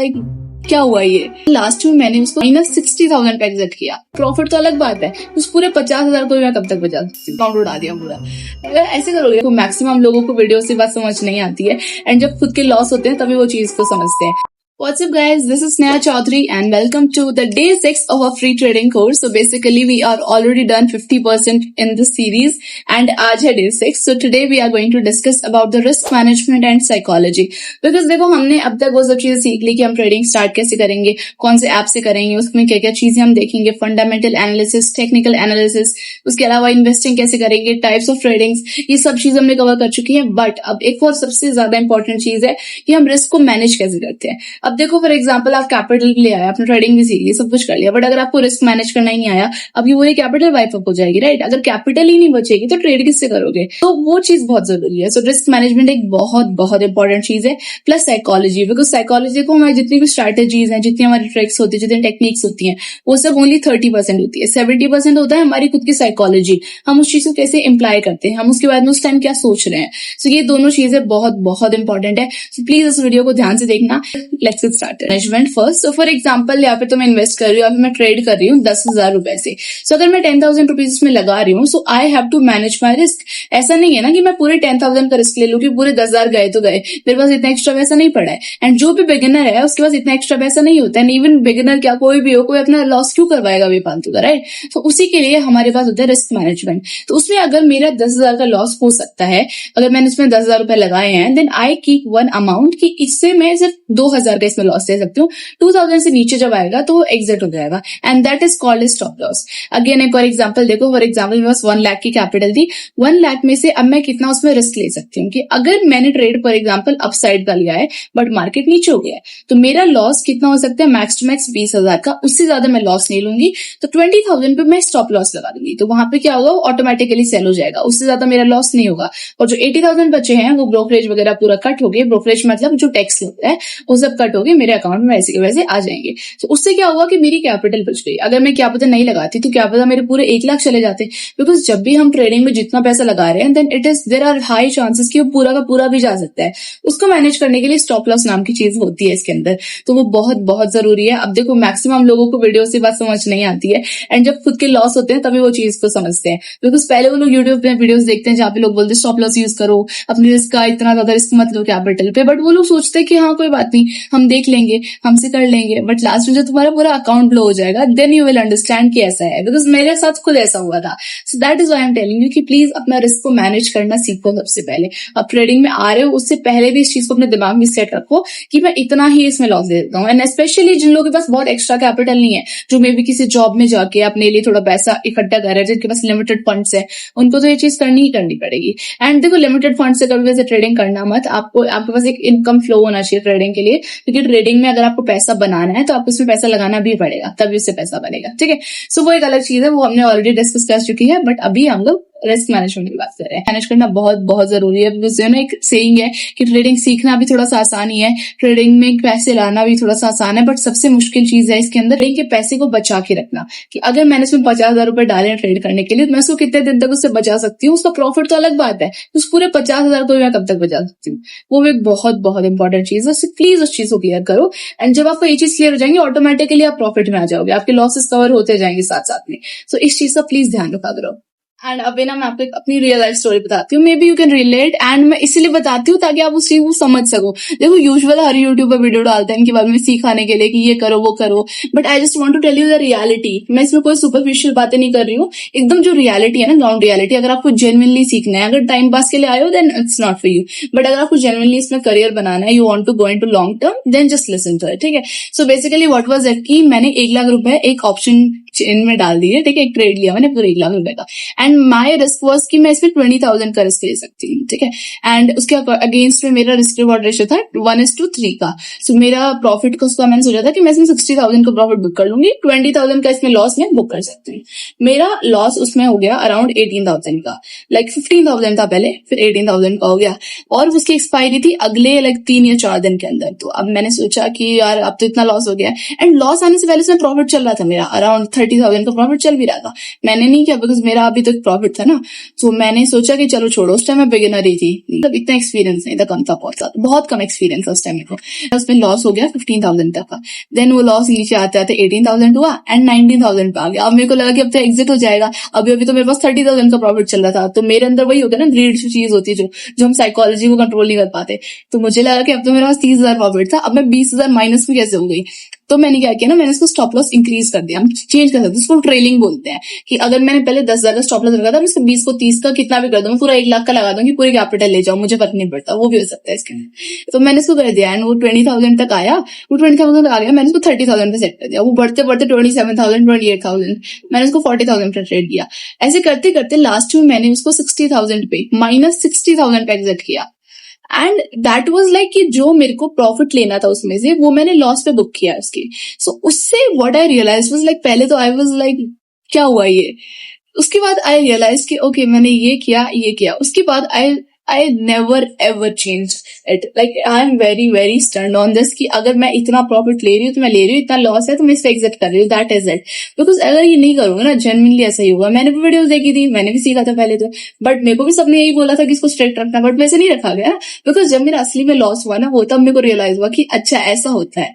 क्या हुआ ये लास्ट में मैंने उसको -60,000 पे एग्जिट किया। प्रॉफिट तो अलग बात है, उस पूरे 50,000 को मैं कब तक बचा, अकाउंट उड़ा दिया पूरा। अगर ऐसे करोगे तो मैक्सिमम लोगों को वीडियो से बात समझ नहीं आती है, एंड जब खुद के लॉस होते हैं तभी वो चीज को समझते हैं। What's up guys, this is Sneha Chaudhary and welcome to the day 6 of our free trading course. So basically we are already done 50% in this series and आज है day 6. So today we are going to discuss about the risk management and psychology. Because देखो हमने अब तक वो सब चीजें सीख ली कि हम ट्रेडिंग स्टार्ट कैसे करेंगे, कौन से ऐप से करेंगे, उसमें क्या क्या चीजें हम देखेंगे, फंडामेंटल एनालिसिस, टेक्निकल एनालिसिस, उसके अलावा इन्वेस्टिंग कैसे करेंगे, टाइप्स ऑफ ट्रेडिंग्स, ये सब चीज हमने कवर कर चुकी है। बट अब एक और सबसे ज्यादा इंपॉर्टेंट चीज है कि हम रिस्क को मैनेज कैसे करते हैं। अब देखो फॉर एग्जांपल आप कैपिटल ले आए, आपने ट्रेडिंग भी सीख ली, सब कुछ कर लिया, बट अगर आपको रिस्क मैनेज करना ही नहीं आया, अभी वो कैपिटल वाइप अप हो जाएगी, राइट। अगर कैपिटल ही नहीं बचेगी तो ट्रेड किससे करोगे, तो वो चीज बहुत जरूरी है। सो रिस्क मैनेजमेंट एक बहुत बहुत इंपॉर्टेंट चीज है, प्लस साइकोलॉजी। बिकॉज साइकोलॉजी को हमारी जितनी भी स्ट्रैटेजीज हैं, जितनी हमारी ट्रिक्स होती है, जितनी टेक्निक्स होती हैं, वो सब ओनली 30% होती है। 70% होता है हमारी खुद की साइकोलॉजी, हम उस चीज को कैसे इम्प्लाई करते हैं, हम उसके बाद में उस टाइम क्या सोच रहे हैं। सो ये दोनों चीजें बहुत बहुत इंपॉर्टेंट है। सो प्लीज इस वीडियो को ध्यान से देखना। Let's get started. Management first. So for example यहाँ पे तो मैं इन्वेस्ट कर रही हूँ, यहाँ पे मैं ट्रेड कर रही हूँ 10,000 रुपए से। सो अगर मैं 10,000 रुपीज इसमें लगा रही हूँ, so I have to manage my risk. ऐसा नहीं है ना कि मैं पूरे 10,000 का रिस्क ले लूँ कि पूरे 10,000 गए तो गए, मेरे पास इतना एक्स्ट्रा पैसा नहीं पड़ा है। एंड जो भी बिगिनर है उसके पास इतना एक्स्ट्रा पैसा नहीं होता है। इवन बिगिनर क्या कोई भी हो, कोई अपना लॉस क्यों करवाएगा बेफालतू का, राइट। तो उसी के लिए हमारे पास होता है रिस्क मैनेजमेंट। तो उसमें अगर मेरा 10,000 का लॉस हो सकता है, अगर मैंने इसमें 10,000 रुपए लगाए हैं, then I keep one amount कि इससे मैं सिर्फ 2,000 का इसमें लॉस ले सकती हूँ। 2,000 से नीचे जब आएगा तो वो एग्जिट हो जाएगा, and that is called stop loss. Again एक और एग्जांपल देखो। फॉर एग्जांपल मेरे पास 1 लाख की कैपिटल थी। 1 लाख में से अब मैं कितना उसमें रिस्क ले सकती हूँ कि अगर मैंने ट्रेड फॉर एग्जांपल अपसाइड का लिया है बट मार्केट नीचे हो गया है, तो मेरा लॉस कितना हो सकता है, मैक्स टू मैक्स 20,000 का। उससे ज्यादा मैं लॉस नहीं लूंगी। तो 20,000 पे मैं स्टॉप लॉस लगा दूंगी, तो वहां पे क्या होगा, ऑटोमेटिकली सेल हो जाएगा, उससे ज्यादा मेरा लॉस नहीं होगा। और जो 80,000 बचे हैं वो ब्रोकरेज वगैरह पूरा कट हो गए। ब्रोकरेज मतलब जो टैक्स लगता है वो सब कट हो गए, मेरे अकाउंट में वैसे के वैसे आ जाएंगे। तो उससे क्या हुआ कि मेरी कैपिटल बच गई। अगर मैं क्या पता नहीं लगाती तो क्या पता मेरे पूरे 1 लाख चले जाते। बिकॉज जब भी हम ट्रेडिंग में जितना पैसा लगा रहे हैं, then it is there are high chances कि वो पूरा का पूरा भी जा सकता है। उसको मैनेज करने के लिए स्टॉप लॉस नाम की चीज होती है इसके अंदर, तो वो बहुत बहुत जरूरी है। अब देखो मैक्सिमम लोगों को वीडियो से बात समझ नहीं आती है, एंड जब खुद के लॉस होते हैं तभी वो चीज को समझते हैं। बिकॉज पहले वो लोग यूट्यूब पे वीडियोस देखते हैं जहाँ पे लोग बोलते हैं स्टॉप लॉस यूज करो, अपनी रिस्क का इतना ज्यादा रिस्क मत लो कैपिटल पे, बट वो लोग सोचते हैं कि हाँ कोई बात नहीं, हम देख लेंगे, हमसे कर लेंगे। बट लास्ट में जब तुम्हारा पूरा अकाउंट ब्लो हो जाएगा, देन यू विल अंडरस्टैंड कि ऐसा है। बिकॉज मेरे साथ खुद ऐसा हुआ था। So that is why I am telling you कि प्लीज अपना रिस्क को मैनेज करना सीखो सबसे पहले। अब ट्रेडिंग में आ रहे हो उससे पहले भी इस चीज को अपने दिमाग में सेट रखो कि मैं इतना ही इसमें लॉस दे देता हूँ। एंड स्पेशली जिन लोगों के पास बहुत एक्स्ट्रा कैपिटल नहीं है, जो मे बी किसी जॉब में जाके अपने लिए थोड़ा पैसा इकट्ठा कर रहे हैं, जिनके पास लिमिटेड फंड्स है, उनको तो ये चीज करनी ही करनी पड़ेगी। एंड देखो लिमिटेड फंड से कभी वैसे ट्रेडिंग करना मत, आपको आपके पास एक इनकम फ्लो होना चाहिए ट्रेडिंग के लिए। क्योंकि ट्रेडिंग में अगर आपको पैसा बनाना है तो आपको इसमें पैसा लगाना भी पड़ेगा, तभी उससे पैसा बनेगा, ठीक है। सो वो एक अलग चीज है, वो हमने ऑलरेडी डिस्कस कर चुकी है। बट अभी हम लोग रिस्क मैनेजमेंट की बात कर रहे हैं। मैनेज करना बहुत बहुत जरूरी है। बिकॉज यू नो एक सेइंग है कि ट्रेडिंग सीखना भी थोड़ा सा आसान ही है, ट्रेडिंग में पैसे लाना भी थोड़ा सा आसान है, बट सबसे मुश्किल चीज है इसके अंदर ट्रेडिंग के पैसे को बचा के रखना। कि अगर मैंने इसमें 50,000 रुपए डाले ट्रेड करने के लिए, तो मैं उसको कितने दिन तक उससे बचा सकती हूँ। उसका प्रॉफिट तो अलग बात है, उस पूरे 50,000 को मैं कब तक बचा सकती हूँ, वो एक बहुत बहुत इंपॉर्टेंट चीज है। प्लीज उस चीज को क्लियर करो, एंड जब आपको ये चीज क्लियर हो जाएंगे, ऑटोमेटिकली आप प्रॉफिट में आ जाओगे, आपके लॉसेस कवर होते जाएंगे साथ साथ में। सो इस चीज का प्लीज ध्यान रखा करो। एंड अभी ना मैं आपको अपनी रियल लाइफ स्टोरी बताती हूँ, may be you can relate. And मैं इसलिए बताती हूँ ताकि आप उस चीज को समझ सको। देखो यूजुअल हर यूट्यूबर वीडियो डालते हैं इनके बाद में सिखाने के लिए कि ये करो वो करो, but I just want to tell you the reality. मैं इसमें कोई सुपरफिशियल बातें नहीं कर रही हूँ, एकदम जो रियलिटी है ना, ग्राउंड रियलिटी। अगर आपको जेन्युइनली सीखना है, अगर टाइम पास के लिए आए हो then it's not for you, but अगर आपको जेन्युइनली इसमें करियर बनाना है, you want to go into long term, then just listen to it, ठीक है। So basically what was it कि मैंने 1 लाख रुपए एक ऑप्शन चेन में डाल दिए, ठीक है। एक ट्रेड लिया मैंने पूरे 1 लाख रुपए का, एंड माई रिस्क वॉज कि मैं इसमें 20,000 का रिस्क ले सकती हूँ, ठीक है। एंड उसके अगेंस्ट में मेरा रिस्क रिवॉर्ड रेशियो था 1:3 का। सो मेरा प्रॉफिट को उसका मैंने सोचा था कि मैं इसमें 60,000 का प्रॉफिट बुक कर लूंगी, 20,000 का इसमें लॉस में बुक कर सकती हूँ। मेरा लॉस उसमें हो गया अराउंड 18,000 का। लाइक 15,000 था पहले, फिर 18,000 का हो गया, और उसकी एक्सपायरी थी अगले लाइक 3 या 4 दिन के अंदर। तो अब मैंने सोचा कि यार अब तो इतना लॉस हो गया, एंड लॉस आने से पहले इसमें प्रॉफिट चल रहा था मेरा, अराउंड 30,000 का प्रॉफिट चल भी रहा था। मैंने नहीं किया बिकॉज मेरा अभी तक बिग प्रॉफिट था ना, तो मैंने सोचा कि चलो छोड़ो। उस टाइम मैं बिगिनर ही थी, मतलब इतना एक्सपीरियंस नहीं था, कम था, बहुत कम एक्सपीरियंस था उस टाइम को। उसमें लॉस हो गया 15,000 तक का। देन वो लॉस नीचे आते आते 18,000 हुआ एंड 19,000 पे आ गया। अब मेरे को लगा कि अब तो एग्जिट हो जाएगा। अभी अभी तो मेरे पास 30,000 का प्रॉफिट चल रहा था, तो मेरे अंदर वही हो गया ना, ग्रीड चीज होती है जो हम साइकोलॉजी को कंट्रोल नहीं कर पाते। तो मुझे लगा कि अब तो मेरे पास 30,000 प्रॉफिट था, अब मैं 20,000 माइनस में कैसे हो गई। तो मैंने क्या किया ना, मैंने इसको स्टॉप लॉस इंक्रीज कर दिया। हम चेंज कर सकते हैं, इसको ट्रेलिंग बोलते हैं। कि अगर मैंने पहले 10,000 का स्टॉप लॉस रखा था, मैं 20 को 30 का कितना भी कर दूं, मैं पूरा 1 लाख का लगा दूंगी, पूरी कैपिटल ले जाऊं, मुझे फर्क नहीं पड़ता, वो भी हो सकता है इसके अंदर। तो मैंने इसको कर दिया एंड वो 20,000 तक आया। वो 20,000 तक आ गया, मैंने इसको 30,000 पे सेट कर दिया। वो बढ़ते बढ़ते 27,000, 28,000, मैंने इसको 40,000 पे ट्रेड किया। ऐसे करते करते लास्ट में मैंने उसको 60,000 पे, -60,000 पे एग्जिट किया। एंड दैट वाज लाइक कि जो मेरे को प्रॉफिट लेना था उसमें से, वो मैंने लॉस पे बुक किया उसकी। सो उससे what I realize was like, पहले तो आई वाज लाइक क्या हुआ ये। उसके बाद आई रियलाइज कि ओके मैंने ये किया। उसके बाद I never ever change it. Like I am very stern on this कि अगर मैं इतना प्रॉफिट ले रही हूँ तो मैं ले रही हूँ, इतना लॉस है तो मैं इससे एग्जिट कर रही हूँ, दैट इज इट। बिकॉज अगर ये नहीं करूंगा ना, जेन्युइनली ऐसा ही होगा। मैंने भी वीडियोस देखी थी, मैंने भी सीखा था पहले तो, बट मेरे को भी सबने यही बोला था कि इसको स्ट्रेट रखना, बट वैसे नहीं रखा गया। बिकॉज जब मेरा असली में लॉस हुआ ना, वो तब मेरे को रियलाइज हुआ कि अच्छा ऐसा होता है।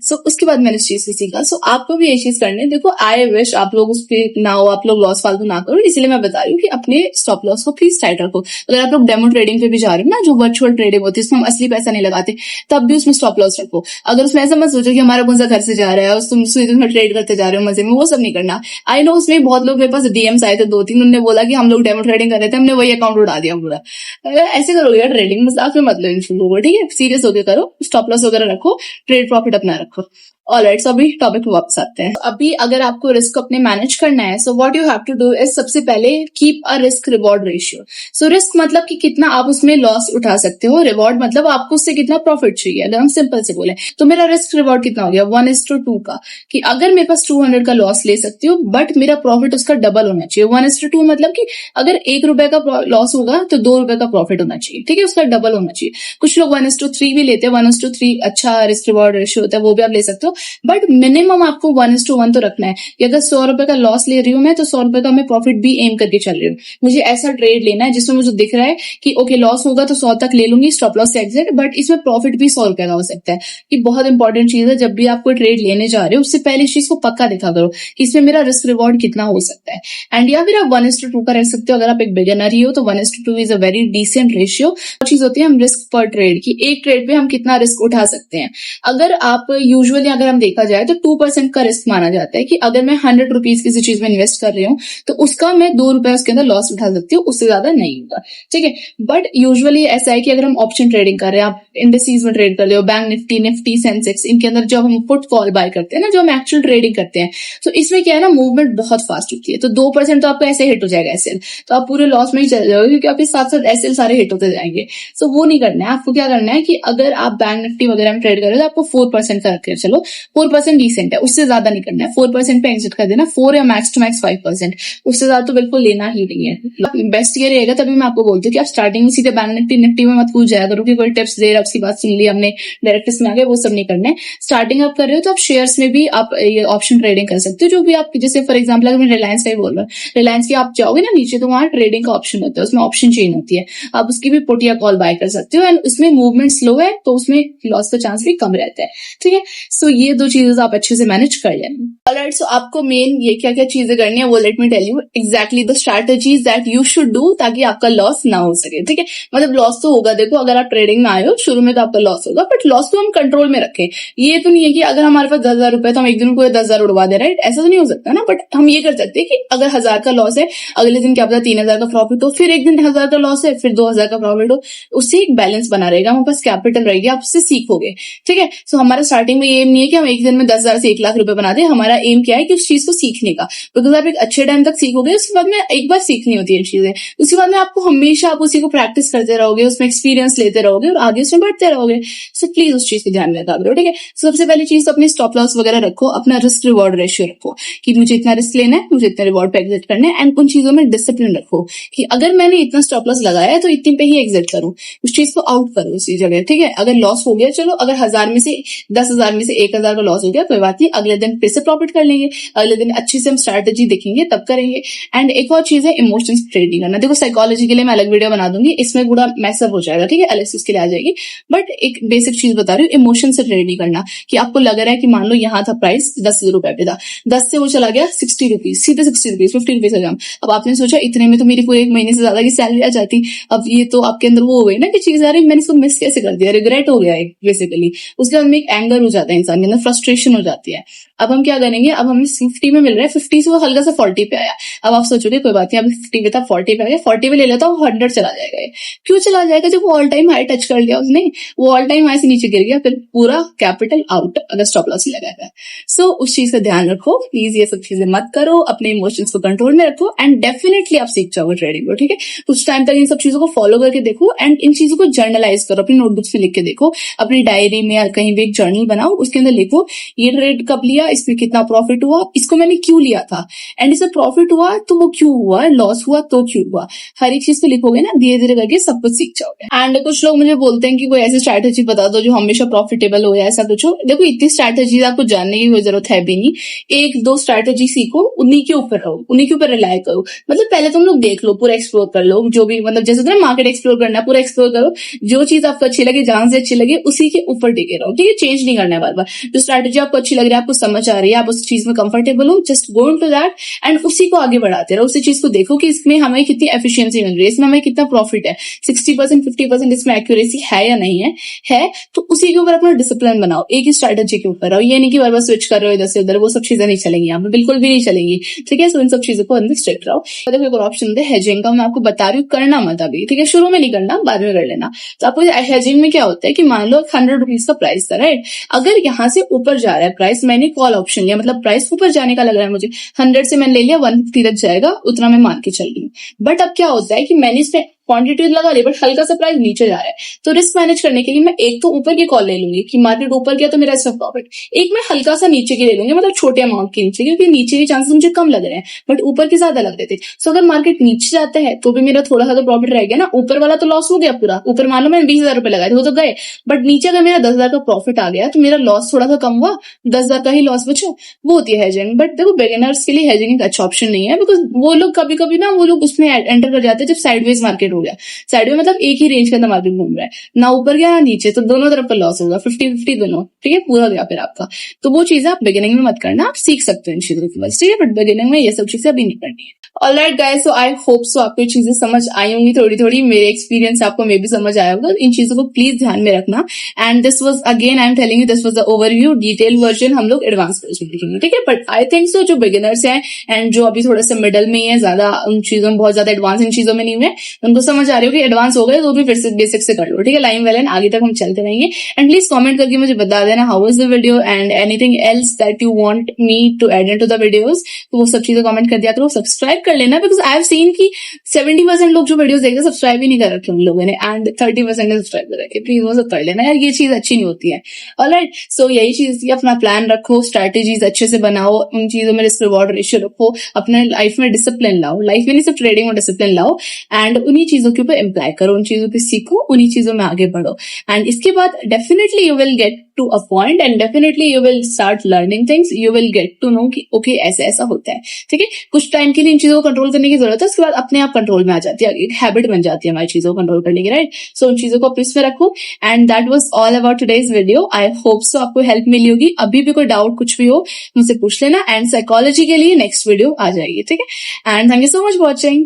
सो उसके बाद मैंने इस चीज से सीखा। सो आपको भी ये चीज करनी है। देखो आई विश आप लोग उस पर ना हो, आप लोग लॉस फालतू ना करो, इसलिए मैं बता रही हूँ कि अपने स्टॉप लॉस को प्लीज टाइट रखो। अगर आप लोग डेमो ट्रेडिंग पे भी जा रहे हो ना, जो वर्चुअल ट्रेडिंग होती है, इसमें हम असली पैसा नहीं लगाते, तब भी उसमें स्टॉप लॉस रखो। अगर उसमें ऐसा मत सोचो कि हमारा कौन सा घर से जा रहा है और तुम ट्रेड करते जा रहे हो मजे में, वो सब नहीं करना। आई नो उसमें बहुत लोग, मेरे पास डीएम्स आए थे 2-3, उन्होंने बोला कि हम लोग डेमो ट्रेडिंग कर रहे थे, हमने वही अकाउंट उड़ा दिया पूरा। ऐसे करोगे यार ट्रेडिंग, मजाक में मतलब इन लोगों को, ठीक है, सीरियस होकर करो, स्टॉप लॉस वगैरह रखो, ट्रेड प्रॉफिट अपना रखो। ऑलराइट, सो अभी टॉपिक पे वापस आते हैं। अभी अगर आपको रिस्क अपने मैनेज करना है, so what you have to do is, सबसे पहले keep a risk reward ratio. So risk मतलब कि कितना आप उसमें लॉस उठा सकते हो, रिवॉर्ड मतलब आपको उससे कितना प्रॉफिट चाहिए। अगर हम सिंपल से बोले तो मेरा रिस्क रिवॉर्ड कितना हो गया, 1:2 का, कि अगर मेरे पास 200 का लॉस ले सकती हूँ, बट मेरा प्रॉफिट उसका डबल होना चाहिए। 1:2 मतलब कि अगर 1 रुपए का लॉस होगा तो 2 रुपए का प्रॉफिट होना चाहिए, ठीक है, उसका डबल होना चाहिए। कुछ लोग 1:3 भी लेते हैं, 1:3 अच्छा रिस्क रिवॉर्ड रेशियो होता है, वो भी आप ले सकते हो, बट मिनिमम आपको 1:1 तो रखना है कि अगर 100 रुपए का लॉस ले रही हूँ मैं, तो 100 रुपए का मैं प्रॉफिट भी एम करके चल रही हूँ। मुझे ऐसा ट्रेड लेना है जिसमें मुझे दिख रहा है कि ओके लॉस होगा तो 100 तक ले लूंगी, स्टॉप लॉस से एग्जिट, बट इसमें प्रॉफिट भी 100 रुपए का हो सकता है। ये बहुत इंपॉर्टेंट चीज है। जब भी आप कोई ट्रेड लेने जा रहे हो, उससे पहले इस चीज को पक्का देखा करो कि इसमें मेरा रिस्क रिवॉर्ड कितना हो सकता है। एंड या फिर आप 1:2 का रख सकते हो अगर आप एक बिगिनर ही हो, तो 1:2 is a very decent ratio. चीज होती है हम रिस्क पर ट्रेड की, एक ट्रेड पे हम कितना रिस्क उठा सकते हैं। अगर आप यूजुअली अगर हम देखा जाए तो 2% का रिस्क माना जाता है कि अगर मैं 100 रुपीज किसी चीज में इन्वेस्ट कर रही हूँ तो उसका मैं 2 रुपए उसके अंदर लॉस उठा सकती हूँ, उससे ज्यादा नहीं होगा, ठीक है। बट यूजुअली ऐसा है कि अगर हम ऑप्शन ट्रेडिंग कर रहे हैं, आप इंडेक्सेस में ट्रेड कर रहे हो, बैंक निफ्टी सेंसेक्स, इनके अंदर जब हम पुट कॉल बाय करते हैं ना, जो हम एक्चुअल ट्रेडिंग करते हैं, तो इसमें क्या है ना, मूवमेंट बहुत फास्ट होती है। तो 2% तो आपको ऐसे हिट हो जाएगा एसएल, तो आप पूरे लॉस में ही चले जाओगे, क्योंकि आपके साथ साथ एसएल सारे हिट होते जाएंगे। सो वो नहीं करना है। आपको क्या करना है कि अगर आप बैंक निफ्टी वगैरह में ट्रेड कर रहे हो तो आपको 4% का रखकर चलो, 4% डिसेंट है, उससे ज्यादा नहीं करना है। 4% पे एग्जिट कर देना, 4 या मैक्स टू मैक्स 5%, उससे ज्यादा तो बिल्कुल लेना ही नहीं है। बेस्ट ये रहेगा, तभी मैं आपको बोलती हूँ कि आप स्टार्टिंग में सीधे बैंक निफ्टी में मत कूद जाया करो कि कोई टिप्स दे रहा है उसकी बात सुन ली हमने, डायरेक्ट इसमें आ गए, वो सब नहीं करना है। स्टार्टिंग आप कर रहे हो तो आप शेयर्स में भी आप ये ऑप्शन ट्रेडिंग कर सकते हो, जो भी आप, जैसे फॉर एग्जाम्पल अगर मैं रिलायंस का ही बोल रहा हूँ, रिलायंस की आप जाओगे ना नीचे, तो वहां ट्रेडिंग का ऑप्शन होता है, उसमें ऑप्शन चेन होती है, आप उसकी भी पुट या कॉल बाय कर सकते हो। एंड उसमें मूवमेंट स्लो है तो उसमें लॉस का चांस भी कम रहता है, ठीक है। सो ये 2 चीजें आप अच्छे से मैनेज कर लेना। ऑलराइट, सो आपको मेन ये क्या क्या चीजें करनी है वो let me tell you exactly the strategies that you should do, ताकि आपका लॉस ना हो सके, ठीक है। मतलब लॉस तो होगा, देखो अगर आप ट्रेडिंग में आए हो शुरू में तो आपका लॉस होगा, बट लॉस तो हम कंट्रोल में रखें। ये तो नहीं है कि अगर हमारे पास 10,000 रुपए तो हम एक दिन को 10,000 उड़वा दे, राइट, ऐसा तो नहीं हो सकता ना। बट हम ये कर सकते हैं कि अगर 1,000 का लॉस है, अगले दिन क्या पता 3,000 का प्रॉफिट हो, फिर एक दिन 1,000 का लॉस है, फिर 2,000 का प्रॉफिट हो, उससे एक बैलेंस बना रहेगा, हमारे पास कैपिटल रहेगी, आप उससे सीखोगे, ठीक है। सो हमारा स्टार्टिंग में ये एम नहीं है कि हम एक दिन में 10,000 से 1 लाख रुपए बना दे। हमारा एम क्या है कि उस चीज को सीखने का, बिकॉज आप एक अच्छे टाइम तक सीखोगे, उसके बाद में एक बार सीखनी होती है चीजें, उसके बाद में आपको हमेशा आप उसी को प्रैक्टिस करते रहोगे, उसमें एक्सपीरियंस लेते रहोगे और आगे उसमें बढ़ते रहोगे। सो प्लीज उस चीज की ध्यान रखा करो, ठीक है। सबसे पहली चीज तो अपने स्टॉप लॉस वगैरह रखो, अपना रिस्क रिवॉर्ड रेशियो रखो कि मुझे इतना रिस्क लेना है, मुझे इतना रिवॉर्ड पे एग्जिट करना है। एंड उन चीजों में डिसिप्लिन रखो कि अगर मैंने इतना स्टॉप लॉस लगाया है तो इतने पे ही एग्जिट करूं, उस चीज को आउट करो उसी जगह, ठीक है। अगर लॉस हो गया चलो, अगर 10,000 में से 10,000 में से 1,000 1000 का लॉस हो गया, कोई बात नहीं, अगले दिन फिर से प्रॉफिट कर लेंगे, अगले दिन अच्छी से हम स्ट्रैटेजी देखेंगे तब करेंगे। एंड एक और चीज है, इमोशंस ट्रेड नहीं करना। देखो साइकोलॉजी के लिए मैं अलग वीडियो बना दूंगी, इसमें पूरा मैसअप हो जाएगा, ठीक है, एनालिसिस के लिए आ जाएगी, बट एक बेसिक चीज बता रही हूँ, इमोशन से ट्रेड नहीं करना। कि आपको लग रहा है कि मान लो यहाँ था प्राइस 10 रुपए पे था, 10 से वो चला गया 60 रुपीज, सीधे 60 रुपीज, 50 रुपीज का। अब आपने सोचा इतने में तो मेरी पूरे एक महीने से ज्यादा की सैलरी आ जाती। अब ये तो आपके अंदर वो हो गई ना कि चीज यार मैंने इसको मिस कैसे कर दिया, रिग्रेट हो गया है बेसिकली। उसके बाद में एक एंगर हो जाता है इंसान के अंदर, फ्रस्ट्रेशन हो जाती है। अब हम क्या करेंगे, अब हमें 50 में मिल रहा है, 50 से वो हल्का सा 40 पे आया। अब आप सोचोगे कोई बात नहीं, अब 50 पे था 40 पे आ गया, 40 पे ले लेता हूँ, 100 चला जाएगा। क्यों चला जाएगा, जब वो ऑल टाइम हाई टच कर लिया उसने, वो ऑल टाइम हाई से नीचे गिर गया, फिर पूरा कैपिटल आउट अगर स्टॉप लॉस लगा है। सो उस चीज का ध्यान रखो प्लीज, ये सब चीजें मत करो, अपने इमोशंस को कंट्रोल में रखो एंड डेफिनेटली आप सीख जाओगे ट्रेडिंग को, ठीक है। कुछ टाइम तक इन सब चीजों को फॉलो करके देखो एंड इन चीजों को जर्नलाइज करो, अपनी नोटबुक्स में लिख के देखो, अपनी डायरी में या कहीं भी एक जर्नल बनाओ, उसके अंदर लिखो ये ट्रेड कब लिया, इसमें कितना प्रॉफिट हुआ, इसको मैंने क्यों लिया था, एंड इसमें प्रॉफिट हुआ तो वो क्यों हुआ, लॉस हुआ तो क्यों हुआ। हर एक चीज तो लिखोगे ना, धीरे धीरे करके सब कुछ सीख जाओगे। एंड कुछ लोग मुझे बोलते हैं कि कोई ऐसी स्ट्रैटेजी बता दो जो हमेशा प्रॉफिटेबल हो या ऐसा कुछ हो। देखो इतनी स्ट्रैटेजी आपको जानने की कोई जरूरत है भी नहीं, एक दो स्ट्रैटेजी सीखो, उन्हीं के ऊपर रहो, उन्हीं के ऊपर रिलाय करो। मतलब पहले तुम लोग देख लो, पूरा एक्सप्लोर कर लो, जो भी मतलब जैसे तुमने मार्केट एक्सप्लोर करना है, पूरा एक्सप्लोर करो, जो चीज आपको अच्छी लगे, जहां से अच्छी लगे उसी के ऊपर टिके रहो, ठीक है, चेंज नहीं करना है बार बार। जो स्ट्रैटेजी आपको अच्छी लग रही है, आपको समझ आ रही है, आप उस चीज में कंफर्टेबल हो, just go into that and उसी को आगे बढ़ाते रहो। उसी चीज को देखो कि इसमें हमें कितनी एफिशिएंसी मिल रही है, इसमें हमें कितना प्रॉफिट है, 60% 50% इसमें एक्यूरेसी है या नहीं है तो उसी के ऊपर अपना डिसिप्लिन बनाओ, एक ही स्ट्रैटेजी के ऊपर रहो। ये नहीं कि बार बार स्विच कर रहे हो इधर से उधर, वो सब चीजें नहीं चलेंगी यहाँ पे, बिल्कुल भी नहीं चलेंगी, ठीक है। सो इन सब चीजों को अंदर स्ट्रिक्ट रहो। देखो एक और ऑप्शन है हेजिंग का, मैं आपको बता रही हूँ, करना मत अभी, ठीक है, शुरू में नहीं करना, बाद में कर लेना। तो आपको हेजिंग में क्या होता है कि मान लो 100 रुपीज का प्राइस था, राइट, अगर यहाँ से ऊपर जा रहा है प्राइस, मैंने कॉल ऑप्शन लिया, मतलब प्राइस ऊपर जाने का लग रहा है मुझे, 100 से मैंने ले लिया, 150 तक जाएगा, उतना मैं मान के चल रही हूँ। बट अब क्या होता है कि मैंने इसमें क्वांटिटी लगा ली, बट हल्का सा प्राइस नीचे जा रहा है, तो रिस्क मैनेज करने के लिए मैं एक तो ऊपर की कॉल ले लूंगी कि मार्केट ऊपर गया तो मेरा इसका प्रॉफिट, एक मैं हल्का सा नीचे की ले लूंगी, मतलब छोटे अमाउंट के नीचे, क्योंकि नीचे के चांसेस मुझे कम लग रहे हैं बट ऊपर के ज्यादा लग रहे थे। सो अगर मार्केट नीचे जाता है तो भी मेरा थोड़ा सा तो प्रॉफिट रह गया ना, ऊपर वाला तो लॉस हो गया पूरा, ऊपर मान लो मैंने 20,000 रुपए लगाए थे, वो तो गए, बट नीचे अगर मेरा 10,000 का प्रॉफिट आ गया तो मेरा लॉस थोड़ा सा कम हुआ, 10,000 का ही लॉस बचा, वो होती है हेजिंग। बट देखो बिगिनर्स के लिए हेजिंग एक अच्छा ऑप्शन नहीं है, बिकॉज वो लोग कभी कभी ना वो लोग उसमें एंटर कर जाते हैं जब साइडवेज मार्केट हो गया, साइडवेज मतलब एक ही रेंज के अंदर मार्केट घूम रहा है, ना ऊपर गया ना नीचे, तो दोनों तरफ का लॉस होगा, 50-50 दोनों, ठीक है, पूरा गया फिर आपका। तो वो चीजें आप बिगिनिंग में मत करना, आप सीख सकते हो इन चीजों की बस, ठीक है, बट बिगिनिंग में ये सब चीजें अभी नहीं करनी है। Alright guys, so I hope so आपको ये चीजें समझ आई होंगी थोड़ी थोड़ी, मेरे एक्सपीरियंस आपको मे भी समझ आया होगा, इन चीजों को प्लीज ध्यान में रखना। And this was again I am telling you, this was the overview, detail version हम लोग एडवांस वर्जन देखेंगे, ठीक है। बट आई थिंक सो जो बिगिनर्स हैं एंड जो अभी थोड़ा सा मिडल में है, ज्यादा उन चीजों में बहुत ज्यादा एडवांस इन चीजों में नहीं हुए, उनको समझ आ रही हो कि एडवांस हो गए तो भी फिर से बेसिक से कर लो, ठीक है, लाइन वेल एंड आगे तक हम चलते रहेंगे। एंड प्लीज कमेंट करके मुझे बता देना how was the video and anything else that you want me to add into the videos, तो वो सब चीजें कमेंट कर दिया करो। सब्सक्राइब कर लेना, बिकॉज आई हैव सीन कि 70% लोग जो वीडियोस देखते हैं सब्सक्राइब ही नहीं कर रखे उन लोगों ने, एंड 30% ने सब्सक्राइब कर रखे, प्लीज वो सब कर लेना यार, ये चीज अच्छी नहीं होती है। ऑलराइट, सो यही चीज, अपना प्लान रखो, स्ट्रैटेजीज अच्छे से बनाओ, उन चीजों में रिस्क रिवॉर्ड रेशियो रखो, अपने लाइफ में डिसिप्लिन लाओ, लाइफ में नहीं सिर्फ ट्रेडिंग में डिसिप्लिन लाओ, एंड उन्हीं चीजों के ऊपर इम्प्लाई करो, उन चीजों पे सीखो, उन्हीं चीजों में आगे बढ़ो। एंड इसके बाद definitely you will get to a point and definitely you will start learning things, you will get to know कि ओके ऐसा ऐसा होता है, ठीक है। कुछ टाइम के लिए इन चीजों को कंट्रोल करने की जरूरत है, उसके बाद अपने आप कंट्रोल में आ जाती है, एक हैबिट बन जाती है हमारी चीजों को कंट्रोल करने की, राइट। सो उन चीजों को अपने इसमें रखो। And that was all about today's video, I hope so आपको हेल्प मिली होगी। अभी भी कोई डाउट कुछ भी हो मुझसे पूछ लेना, एंड साइकोलॉजी के लिए नेक्स्ट वीडियो आ जाएगी, ठीक है। And thank you so much for watching.